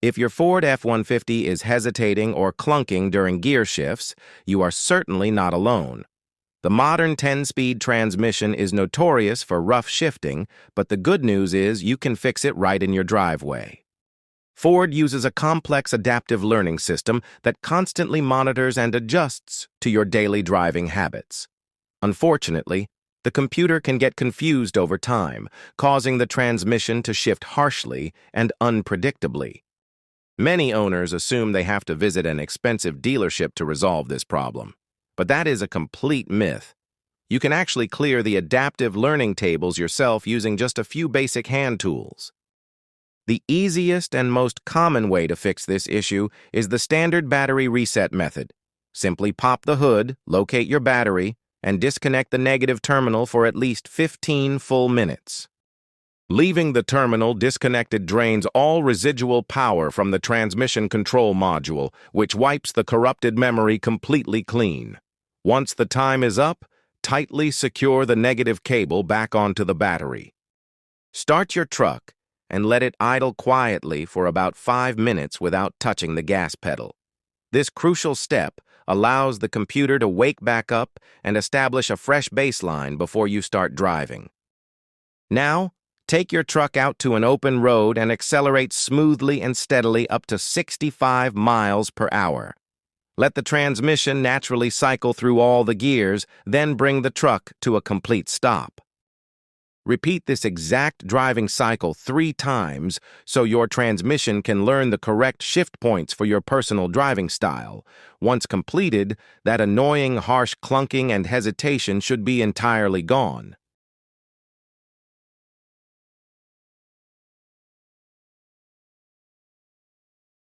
If your Ford F-150 is hesitating or clunking during gear shifts, you are certainly not alone. The modern 10-speed transmission is notorious for rough shifting, but the good news is you can fix it right in your driveway. Ford uses a complex adaptive learning system that constantly monitors and adjusts to your daily driving habits. Unfortunately, the computer can get confused over time, causing the transmission to shift harshly and unpredictably. Many owners assume they have to visit an expensive dealership to resolve this problem, but that is a complete myth. You can actually clear the adaptive learning tables yourself using just a few basic hand tools. The easiest and most common way to fix this issue is the standard battery reset method. Simply pop the hood, locate your battery, and disconnect the negative terminal for at least 15 full minutes. Leaving the terminal disconnected drains all residual power from the transmission control module, which wipes the corrupted memory completely clean. Once the time is up, tightly secure the negative cable back onto the battery. Start your truck and let it idle quietly for about 5 minutes without touching the gas pedal. This crucial step allows the computer to wake back up and establish a fresh baseline before you start driving. Now, take your truck out to an open road and accelerate smoothly and steadily up to 65 miles per hour. Let the transmission naturally cycle through all the gears, then bring the truck to a complete stop. Repeat this exact driving cycle 3 times so your transmission can learn the correct shift points for your personal driving style. Once completed, that annoying, harsh clunking and hesitation should be entirely gone.